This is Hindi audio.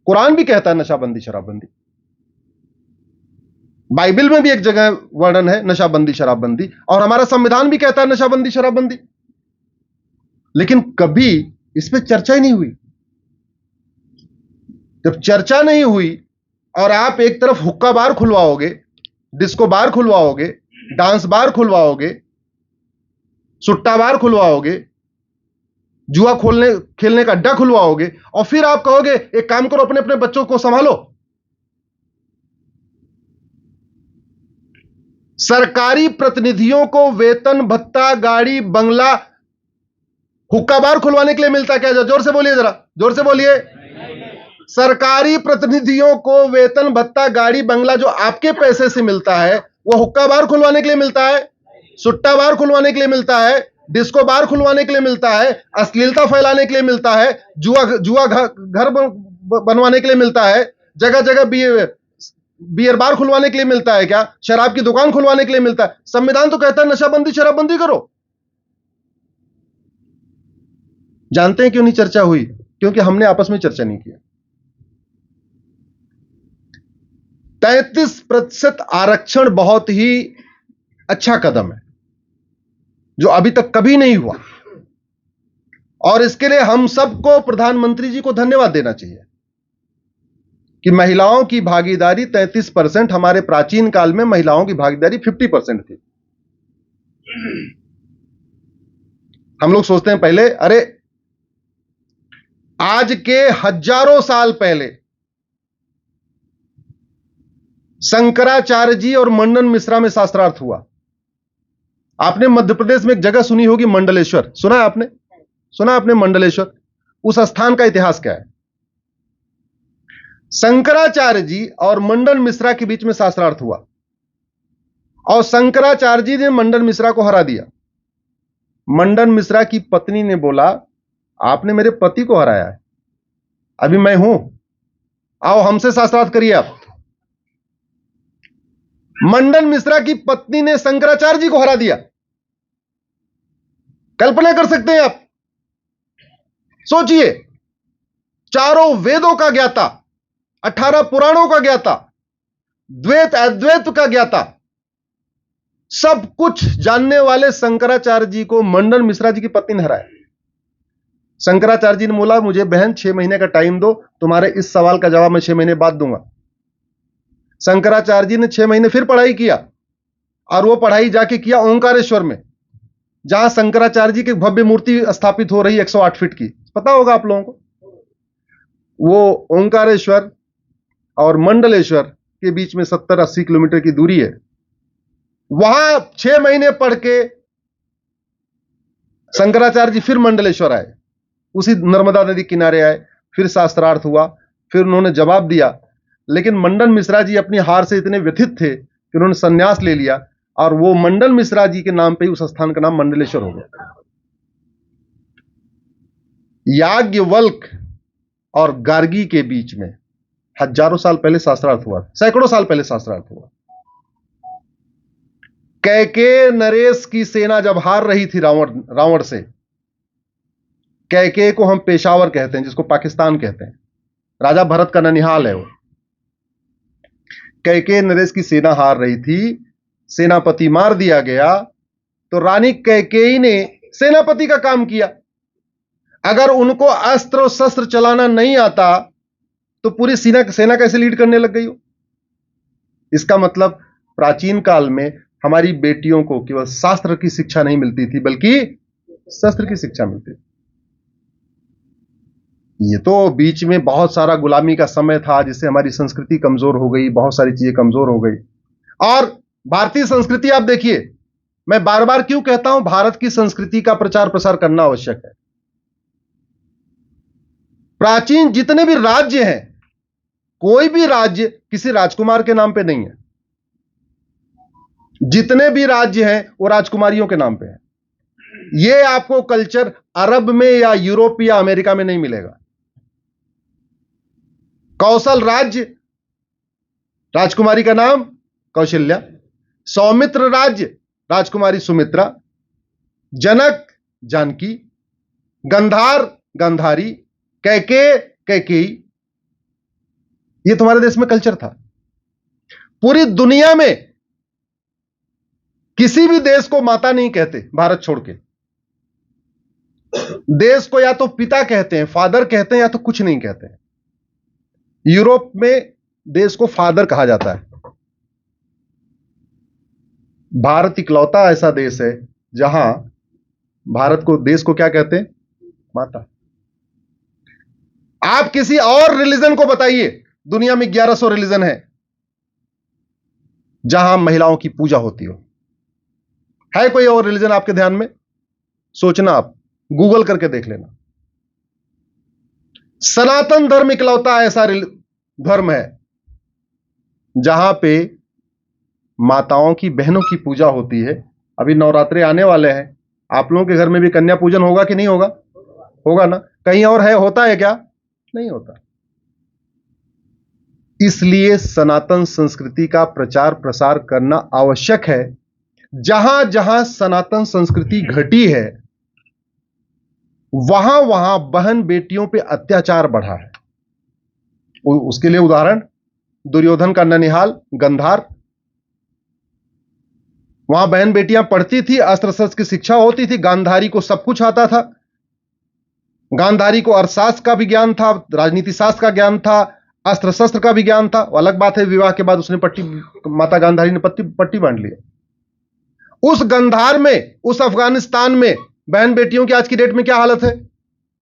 कुरान भी कहता है नशाबंदी शराबबंदी, बाइबल में भी एक जगह वर्णन है नशाबंदी शराबबंदी, और हमारा संविधान भी कहता है नशाबंदी शराबबंदी। लेकिन कभी इस पे चर्चा ही नहीं हुई। जब चर्चा नहीं हुई और आप एक तरफ हुक्का बार खुलवाओगे, डिस्को बार खुलवाओगे, डांस बार खुलवाओगे, सुट्टा बार खुलवाओगे, जुआ खेलने का अड्डा खुलवाओगे, और फिर आप कहोगे एक काम करो, अपने अपने बच्चों को संभालो। सरकारी प्रतिनिधियों को वेतन भत्ता, गाड़ी बंगला हुक्का बार खुलवाने के लिए मिलता है क्या? जोर से बोलिए, जरा जोर से बोलिए। सरकारी प्रतिनिधियों को वेतन भत्ता, गाड़ी बंगला जो आपके पैसे से मिलता है, वो हुक्का बार खुलवाने के लिए मिलता है, सुट्टा बार खुलवाने के लिए मिलता है, डिस्को बार खुलवाने के लिए मिलता है, अश्लीलता फैलाने के लिए मिलता है, जुआ घर बनवाने के लिए मिलता है, जगह जगह बियर बार खुलवाने के लिए मिलता है क्या? शराब की दुकान खुलवाने के लिए मिलता है? संविधान तो कहता है नशाबंदी शराबबंदी करो। जानते हैं क्यों नहीं चर्चा हुई? क्योंकि हमने आपस में चर्चा नहीं किया। 33% आरक्षण बहुत ही अच्छा कदम है जो अभी तक कभी नहीं हुआ, और इसके लिए हम सबको प्रधानमंत्री जी को धन्यवाद देना चाहिए कि महिलाओं की भागीदारी 33%, हमारे प्राचीन काल में महिलाओं की भागीदारी 50% थी। हम लोग सोचते हैं पहले, अरे आज के हजारों साल पहले शंकराचार्य जी और मंडन मिश्रा में शास्त्रार्थ हुआ। आपने मध्य प्रदेश में एक जगह सुनी होगी मंडलेश्वर, सुना है आपने? सुना आपने मंडलेश्वर? उस स्थान का इतिहास क्या है? शंकराचार्य जी और मंडन मिश्रा के बीच में शास्त्रार्थ हुआ, और शंकराचार्य जी ने मंडन मिश्रा को हरा दिया। मंडन मिश्रा की पत्नी ने बोला, आपने मेरे पति को हराया है, अभी मैं हूं, आओ हमसे शास्त्रार्थ करिए आप। मंडन मिश्रा की पत्नी ने शंकराचार्य जी को हरा दिया। कल्पना कर सकते हैं आप? सोचिए, चारों वेदों का ज्ञाता, 18 पुराणों का ज्ञाता, द्वैत अद्वैत का ज्ञाता, सब कुछ जानने वाले शंकराचार्य जी को मंडन मिश्रा जी की पत्नी ने हराया। शंकराचार्य जी ने बोला, मुझे बहन 6 महीने का टाइम दो, तुम्हारे इस सवाल का जवाब मैं 6 महीने बाद दूंगा। शंकराचार्य जी ने 6 महीने फिर पढ़ाई किया, और वो पढ़ाई जाके किया ओंकारेश्वर में, जहां शंकराचार्य जी की भव्य मूर्ति स्थापित हो रही है 108 फीट की, पता होगा आप लोगों को। वो ओंकारेश्वर और मंडलेश्वर के बीच में 70-80 किलोमीटर की दूरी है। वहां 6 महीने पढ़ के शंकराचार्य जी फिर मंडलेश्वर आए, उसी नर्मदा नदी किनारे आए, फिर शास्त्रार्थ हुआ, फिर उन्होंने जवाब दिया। लेकिन मंडन मिश्रा जी अपनी हार से इतने व्यथित थे कि उन्होंने संन्यास ले लिया, और वो मंडन मिश्रा जी के नाम पे ही उस स्थान का नाम मंडलेश्वर हो गया। याज्ञवल्क और गार्गी के बीच में हजारों साल पहले शास्त्रार्थ हुआ, सैकड़ों साल पहले शास्त्रार्थ हुआ। कैकेय नरेश की सेना जब हार रही थी रावण से, कैकेय को हम पेशावर कहते हैं, जिसको पाकिस्तान कहते हैं, राजा भरत का ननिहाल है वो। कैकेय नरेश की सेना हार रही थी, सेनापति मार दिया गया, तो रानी कैकेयी ने सेनापति का काम किया। अगर उनको अस्त्र और शस्त्र चलाना नहीं आता तो पूरी सेना कैसे लीड करने लग गई हो? इसका मतलब प्राचीन काल में हमारी बेटियों को केवल शास्त्र की शिक्षा नहीं मिलती थी, बल्कि शस्त्र की शिक्षा मिलती थी। ये तो बीच में बहुत सारा गुलामी का समय था, जिससे हमारी संस्कृति कमजोर हो गई, बहुत सारी चीजें कमजोर हो गई। और भारतीय संस्कृति आप देखिए, मैं बार बार क्यों कहता हूं भारत की संस्कृति का प्रचार प्रसार करना आवश्यक है। प्राचीन जितने भी राज्य हैं, कोई भी राज्य किसी राजकुमार के नाम पे नहीं है। जितने भी राज्य हैं वो राजकुमारियों के नाम पे है। ये आपको कल्चर अरब में या यूरोप या अमेरिका में नहीं मिलेगा। कौशल राज्य, राजकुमारी का नाम कौशल्या। सौमित्र राज्य, राजकुमारी सुमित्रा। जनक जानकी। गंधार गांधारी। कैकेय कैकेयी। ये तुम्हारे देश में कल्चर था। पूरी दुनिया में किसी भी देश को माता नहीं कहते, भारत छोड़ के। देश को या तो पिता कहते हैं, फादर कहते हैं, या तो कुछ नहीं कहते हैं। यूरोप में देश को फादर कहा जाता है। भारत इकलौता ऐसा देश है जहां भारत को, देश को क्या कहते हैं? माता। आप किसी और रिलीजन को बताइए, दुनिया में 1100 रिलीजन है जहां महिलाओं की पूजा होती हो। है कोई और रिलीजन आपके ध्यान में? सोचना, आप गूगल करके देख लेना। सनातन धर्म इकलौता ऐसा धर्म है जहां पे माताओं की, बहनों की पूजा होती है। अभी नवरात्रे आने वाले हैं, आप लोगों के घर में भी कन्या पूजन होगा कि नहीं होगा? होगा ना? कहीं और है, होता है क्या? नहीं होता। इसलिए सनातन संस्कृति का प्रचार प्रसार करना आवश्यक है। जहां जहां सनातन संस्कृति घटी है, वहां वहां बहन बेटियों पे अत्याचार बढ़ा है। उसके लिए उदाहरण दुर्योधन का ननिहाल, गंधार। वहां बहन बेटियां पढ़ती थी, अस्त्र शस्त्र की शिक्षा होती थी, गांधारी को सब कुछ आता था। गांधारी को अर्थशास्त्र का भी ज्ञान था, राजनीति शास्त्र का ज्ञान था, अस्त्र शस्त्र का भी ज्ञान था। अलग बात है, विवाह के बाद उसने माता गांधारी ने पट्टी बांध लिया। उस गंधार में, उस अफगानिस्तान में बहन बेटियों की आज की डेट में क्या हालत है?